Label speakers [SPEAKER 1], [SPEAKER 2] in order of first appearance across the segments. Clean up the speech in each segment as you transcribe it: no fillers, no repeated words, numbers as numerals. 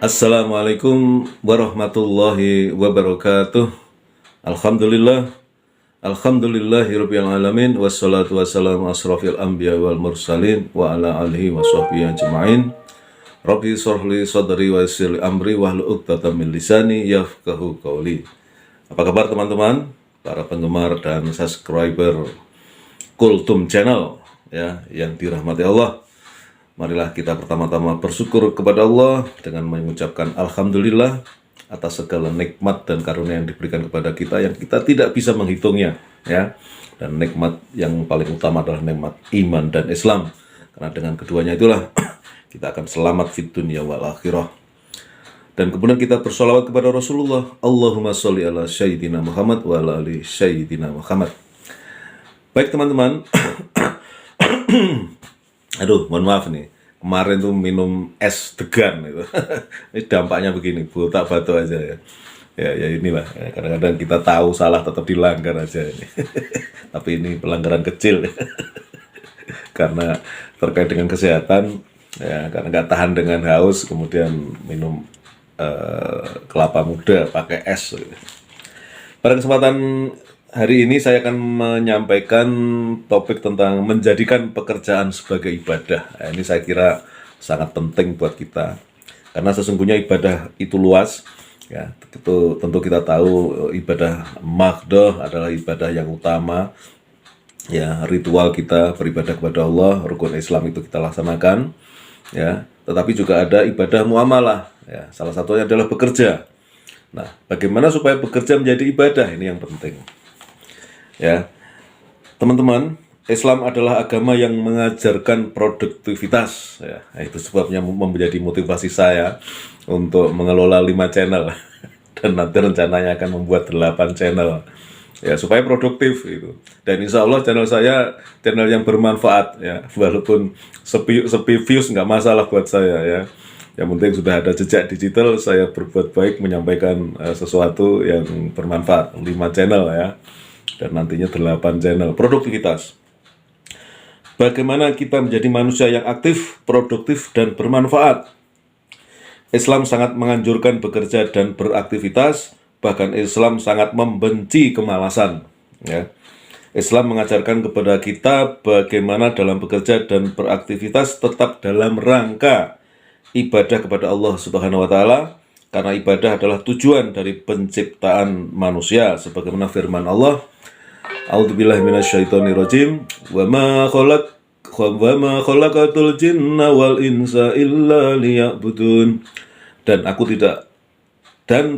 [SPEAKER 1] Assalamualaikum warahmatullahi wabarakatuh. Alhamdulillah, alhamdulillahirabbil alamin, wassalatu wassalamu asrofil anbiya wal mursalin wa ala alihi wa sahbihi ajma'in. Rabbi shrahli sadri wa yassir li amri wahlul 'uqdatam min lisani yafqahu qawli. Apa kabar teman-teman, para penggemar dan subscriber Kultum Channel ya, yang dirahmati Allah. Marilah kita pertama-tama bersyukur kepada Allah dengan mengucapkan alhamdulillah atas segala nikmat dan karunia yang diberikan kepada kita yang kita tidak bisa menghitungnya ya. Dan nikmat yang paling utama adalah nikmat iman dan Islam. Karena dengan keduanya itulah kita akan selamat fid dunya wal akhirah. Dan kemudian kita bersolawat kepada Rasulullah. Allahumma sholli ala sayyidina Muhammad wa ala ali sayyidina Muhammad. Baik teman-teman. Aduh, mohon maaf nih. Kemarin tuh minum es degan itu. Ini dampaknya begini, botak batu aja ya. Ya inilah. Ya, kadang-kadang kita tahu salah tetap dilanggar aja ini. Tapi ini pelanggaran kecil. Karena terkait dengan kesehatan, ya, karena nggak tahan dengan haus, kemudian minum kelapa muda pakai es. Pada kesempatan hari ini saya akan menyampaikan topik tentang menjadikan pekerjaan sebagai ibadah. Nah, ini saya kira sangat penting buat kita. Karena sesungguhnya ibadah itu luas. Ya, itu tentu kita tahu ibadah maghdoh adalah ibadah yang utama. Ya, ritual kita beribadah kepada Allah, rukun Islam itu kita laksanakan. Ya, tetapi juga ada ibadah muamalah. Ya, salah satunya adalah bekerja. Nah, bagaimana supaya bekerja menjadi ibadah? Ini yang penting. Ya, teman-teman, Islam adalah agama yang mengajarkan produktivitas. Ya, itu sebabnya menjadi motivasi saya untuk mengelola 5 channel dan nanti rencananya akan membuat 8 channel. Ya, supaya produktif itu. Dan insya Allah channel saya channel yang bermanfaat. Ya, walaupun sepi views nggak masalah buat saya ya. Yang penting sudah ada jejak digital, saya berbuat baik menyampaikan sesuatu yang bermanfaat. 5 channel ya. Dan nantinya 8 channel produktivitas. Bagaimana kita menjadi manusia yang aktif, produktif, dan bermanfaat? Islam sangat menganjurkan bekerja dan beraktivitas, bahkan Islam sangat membenci kemalasan. Ya. Islam mengajarkan kepada kita bagaimana dalam bekerja dan beraktivitas tetap dalam rangka ibadah kepada Allah Subhanahu wa Ta'ala, karena ibadah adalah tujuan dari penciptaan manusia, sebagaimana firman Allah, A'udzubillahi minasyaitonirrajim, wa ma khalaqatul jinna wal insa illa liya'budun. Dan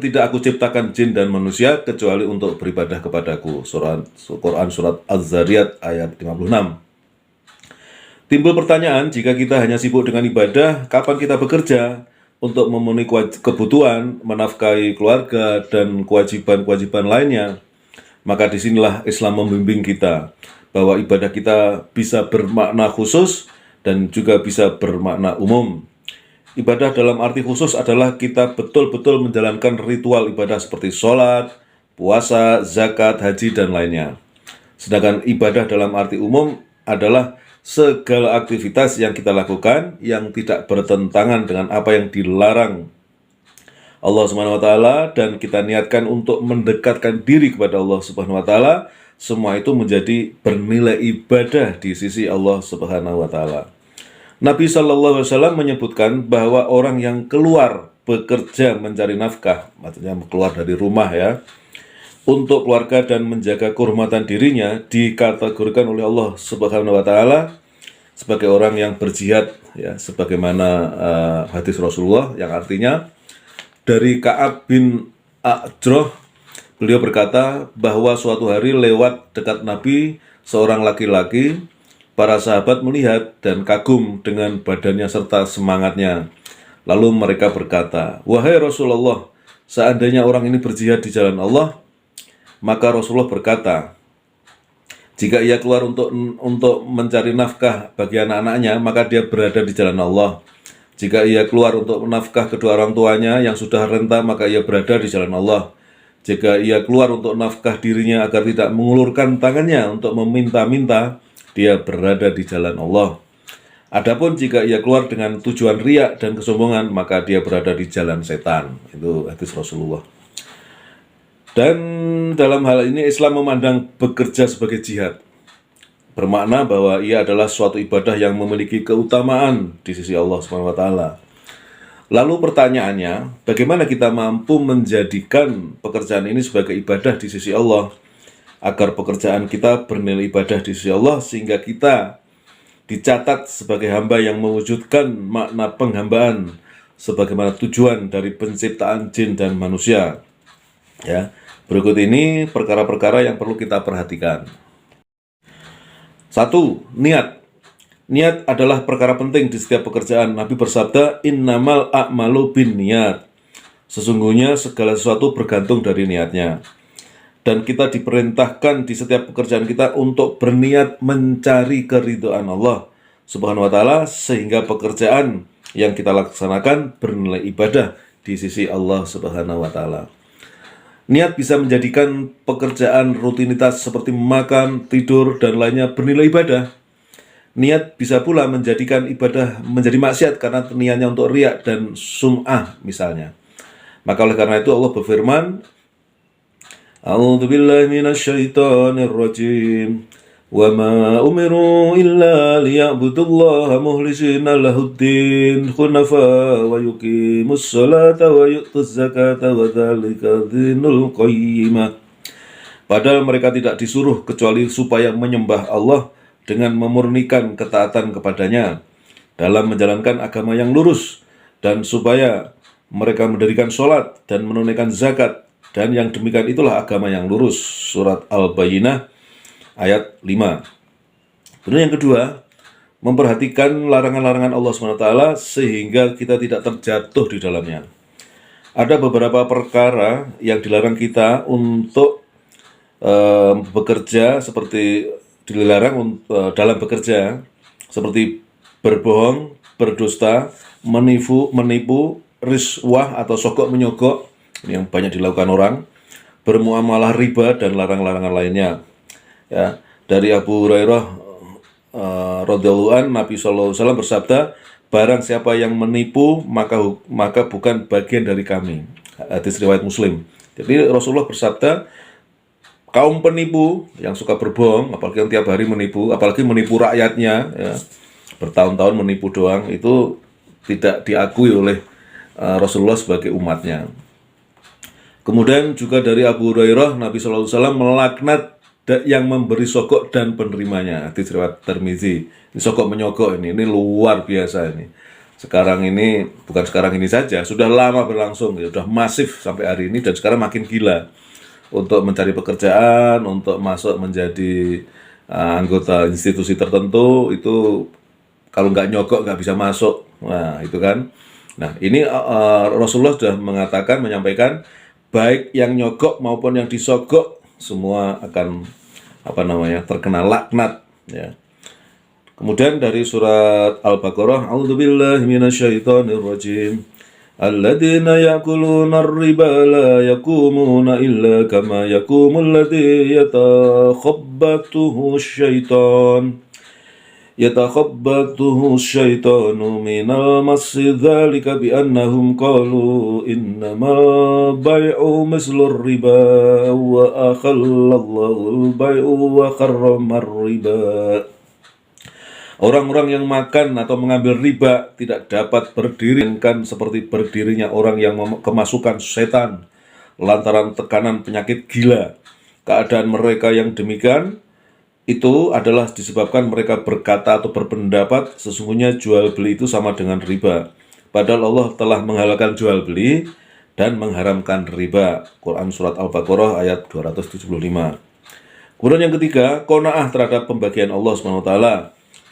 [SPEAKER 1] tidak aku ciptakan jin dan manusia kecuali untuk beribadah kepadaku. Quran surat Az-Zariyat ayat 56. Timbul pertanyaan, jika kita hanya sibuk dengan ibadah, kapan kita bekerja untuk memenuhi kebutuhan, menafkahi keluarga, dan kewajiban-kewajiban lainnya? Maka disinilah Islam membimbing kita bahwa ibadah kita bisa bermakna khusus dan juga bisa bermakna umum. Ibadah dalam arti khusus adalah kita betul-betul menjalankan ritual ibadah seperti sholat, puasa, zakat, haji, dan lainnya. Sedangkan ibadah dalam arti umum adalah segala aktivitas yang kita lakukan yang tidak bertentangan dengan apa yang dilarang Allah Subhanahu wa Ta'ala, dan kita niatkan untuk mendekatkan diri kepada Allah Subhanahu wa Ta'ala, semua itu menjadi bernilai ibadah di sisi Allah Subhanahu wa Ta'ala. Nabi Shallallahu Alaihi Wasallam menyebutkan bahwa orang yang keluar bekerja mencari nafkah, maksudnya keluar dari rumah ya, untuk keluarga dan menjaga kehormatan dirinya, dikategorikan oleh Allah Subhanahu wa Ta'ala sebagai orang yang berjihad ya, sebagaimana hadis Rasulullah yang artinya, dari Ka'ab bin A'jroh, beliau berkata bahwa suatu hari lewat dekat Nabi seorang laki-laki. Para sahabat melihat dan kagum dengan badannya serta semangatnya. Lalu mereka berkata, "Wahai Rasulullah, seandainya orang ini berjihad di jalan Allah." Maka Rasulullah berkata, jika ia keluar untuk mencari nafkah bagi anak-anaknya, maka dia berada di jalan Allah. Jika ia keluar untuk menafkah kedua orang tuanya yang sudah renta, maka ia berada di jalan Allah. Jika ia keluar untuk nafkah dirinya agar tidak mengulurkan tangannya untuk meminta-minta, dia berada di jalan Allah. Adapun jika ia keluar dengan tujuan riak dan kesombongan, maka dia berada di jalan setan. Itu hadis Rasulullah. Dan dalam hal ini Islam memandang bekerja sebagai jihad. Bermakna bahwa ia adalah suatu ibadah yang memiliki keutamaan di sisi Allah SWT. Lalu pertanyaannya, bagaimana kita mampu menjadikan pekerjaan ini sebagai ibadah di sisi Allah, agar pekerjaan kita bernilai ibadah di sisi Allah, sehingga kita dicatat sebagai hamba yang mewujudkan makna penghambaan sebagaimana tujuan dari penciptaan jin dan manusia. Ya, berikut ini perkara-perkara yang perlu kita perhatikan. 1. Niat. Niat adalah perkara penting di setiap pekerjaan. Nabi bersabda, "Innamal a'malu bin niat." Sesungguhnya segala sesuatu bergantung dari niatnya. Dan kita diperintahkan di setiap pekerjaan kita untuk berniat mencari keridhaan Allah Subhanahu wa Ta'ala, sehingga pekerjaan yang kita laksanakan bernilai ibadah di sisi Allah Subhanahu wa Ta'ala. Niat bisa menjadikan pekerjaan rutinitas seperti makan, tidur, dan lainnya bernilai ibadah. Niat bisa pula menjadikan ibadah menjadi maksiat karena niatnya untuk riak dan sum'ah misalnya. Maka oleh karena itu Allah berfirman, A'udzu billahi minasyaitonir rajim. Wa ma umiru illa liya'budullaha mukhlishina lahuddin hunafa wa yuqimus salata wa yu'tuz zakata wa dzalika dinul qayyimah. Padahal mereka tidak disuruh kecuali supaya menyembah Allah dengan memurnikan ketaatan kepadanya dalam menjalankan agama yang lurus, dan supaya mereka mendirikan sholat dan menunaikan zakat, dan yang demikian itulah agama yang lurus. Surat Al-Bayyinah ayat 5. Kemudian yang kedua, memperhatikan larangan-larangan Allah SWT sehingga kita tidak terjatuh di dalamnya. Ada beberapa perkara yang dilarang kita untuk bekerja, seperti dilarang dalam bekerja, seperti berbohong, berdusta, menipu, riswah atau sogok menyogok, yang banyak dilakukan orang, bermuamalah riba, dan larang-larangan lainnya. Ya, dari Abu Hurairah radhiyallahu anhu, Nabi SAW bersabda, barang siapa yang menipu maka bukan bagian dari kami. Hadis riwayat Muslim. Jadi Rasulullah bersabda, kaum penipu yang suka berbohong, apalagi yang tiap hari menipu, apalagi menipu rakyatnya, ya, bertahun-tahun menipu doang, itu tidak diakui oleh Rasulullah sebagai umatnya. Kemudian juga dari Abu Hurairah, Nabi SAW melaknat yang memberi sogok dan penerimanya. Hadis riwayat Tirmizi. Ini sogok menyogok ini luar biasa ini. Sekarang ini, bukan sekarang ini saja, sudah lama berlangsung, ya, sudah masif sampai hari ini, dan sekarang makin gila. Untuk mencari pekerjaan, untuk masuk menjadi anggota institusi tertentu, itu kalau nggak nyogok nggak bisa masuk. Nah, itu kan. Nah, ini Rasulullah sudah mengatakan, menyampaikan, baik yang nyogok maupun yang disogok semua akan terkena laknat, ya. Kemudian dari surat Al-Baqarah, A'udzubillahi minasyaitonir rajim. Alladzina ya'kuluna ar-riba la yaqumuna illa kama yaqumul ladzi yatakhabbathu asyaitanu minal masi dzalika biannahum qalu innama bai'u mislur riba wa akhallallahu al-bai'u wa harramar riba. Orang-orang yang makan atau mengambil riba tidak dapat berdiri kan seperti berdirinya orang yang kemasukan setan lantaran tekanan penyakit gila. Keadaan mereka yang demikian itu adalah disebabkan mereka berkata atau berpendapat sesungguhnya jual beli itu sama dengan riba. Padahal Allah telah menghalalkan jual beli dan mengharamkan riba. Quran Surat Al-Baqarah ayat 275. Kemudian yang ketiga, qanaah terhadap pembagian Allah SWT.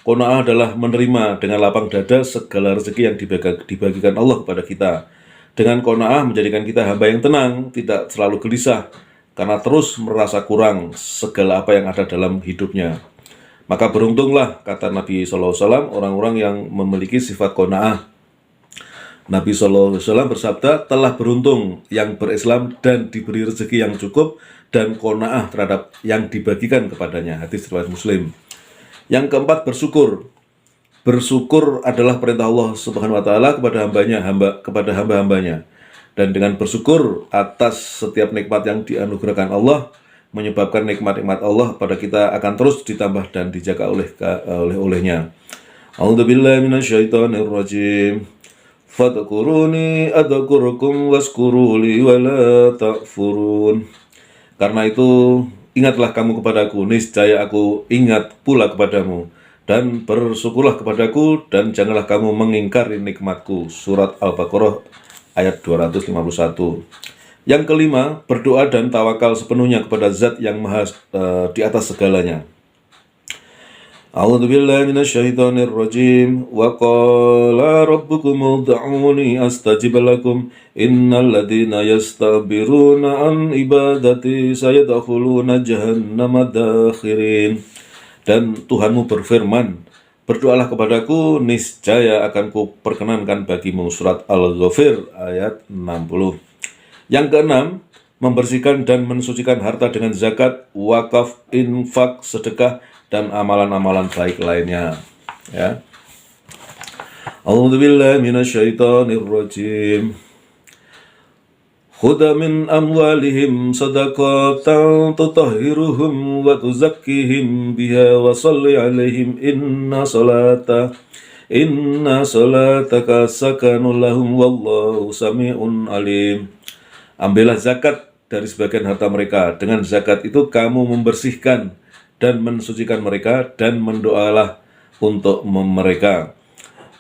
[SPEAKER 1] Qanaah adalah menerima dengan lapang dada segala rezeki yang dibagikan Allah kepada kita. Dengan qanaah menjadikan kita hamba yang tenang, tidak selalu gelisah, karena terus merasa kurang segala apa yang ada dalam hidupnya. Maka beruntunglah, kata Nabi SAW, orang-orang yang memiliki sifat qanaah. Nabi SAW bersabda, telah beruntung yang berislam dan diberi rezeki yang cukup dan qanaah terhadap yang dibagikan kepadanya. Hadis riwayat Muslim. Yang keempat, bersyukur. Bersyukur adalah perintah Allah Subhanahu wa taala kepada hamba-hambanya. Dan dengan bersyukur atas setiap nikmat yang dianugerahkan Allah, menyebabkan nikmat-nikmat Allah pada kita akan terus ditambah dan dijaga olehnya. A'udzubillahi minasyaitonirrajim. Fadkuruni adkurukum waskuruli wala takfurun. Karena itu, ingatlah kamu kepadaku, niscaya aku ingat pula kepadamu. Dan bersyukurlah kepadaku, dan janganlah kamu mengingkari nikmatku. Surat Al-Baqarah ayat 251. Yang kelima, berdoa dan tawakal sepenuhnya kepada Zat yang maha di atas segalanya. A'udzubillahi minasyaitonirrajim. Wa qala rabbukum ud'uni astajib lakum innal ladzina yastakbiruna an ibadati sayadkhuluna jahannama dakhirin. Dan Tuhanmu berfirman, berdoalah kepadaku, niscaya akan kuperkenankan bagimu. Surat Al-Ghafir ayat 60. Yang keenam, membersihkan dan mensucikan harta dengan zakat, wakaf, infak, sedekah, dan amalan-amalan baik lainnya. Ya. A'udzubillahi minasyaitonirrajim. Khudha min amwalihim sadaqatan tutahhiruhum wa tuzakkihim biha wa shalli 'alaihim inna salataka sakanun lahum wallahu sami'un alim. Ambillah zakat dari sebagian harta mereka. Dengan zakat itu kamu membersihkan dan mensucikan mereka, dan mendoalah untuk mereka.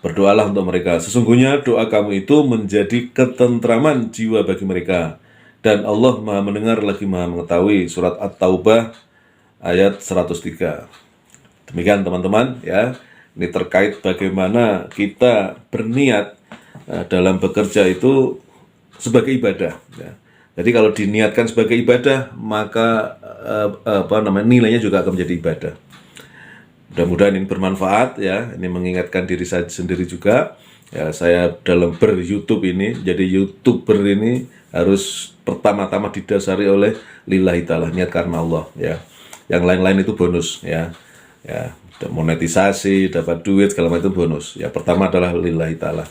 [SPEAKER 1] Berdoalah untuk mereka. Sesungguhnya doa kamu itu menjadi ketentraman jiwa bagi mereka. Dan Allah Maha mendengar lagi Maha mengetahui. Surat At-Taubah ayat 103. Demikian teman-teman ya. Ini terkait bagaimana kita berniat dalam bekerja itu sebagai ibadah ya. Jadi kalau diniatkan sebagai ibadah, maka nilainya juga akan menjadi ibadah. Mudah-mudahan ini bermanfaat ya. Ini mengingatkan diri saya sendiri juga. Ya, saya dalam ber-YouTube ini, jadi YouTuber ini harus pertama-tama didasari oleh lillahi ta'ala, niat karena Allah ya. Yang lain-lain itu bonus ya. Ya, monetisasi, dapat duit segala macam bonus. Ya, pertama adalah lillahi ta'ala.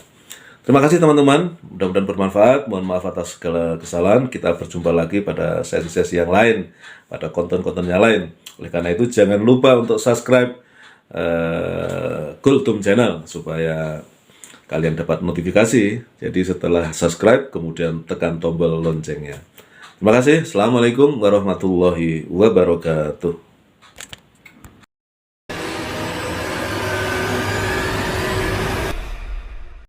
[SPEAKER 1] Terima kasih teman-teman, mudah-mudahan bermanfaat. Mohon maaf atas segala kesalahan. Kita berjumpa lagi pada sesi-sesi yang lain, pada konten-konten yang lain. Oleh karena itu jangan lupa untuk subscribe Kultum Channel supaya kalian dapat notifikasi. Jadi setelah subscribe kemudian tekan tombol loncengnya. Terima kasih. Assalamualaikum warahmatullahi wabarakatuh.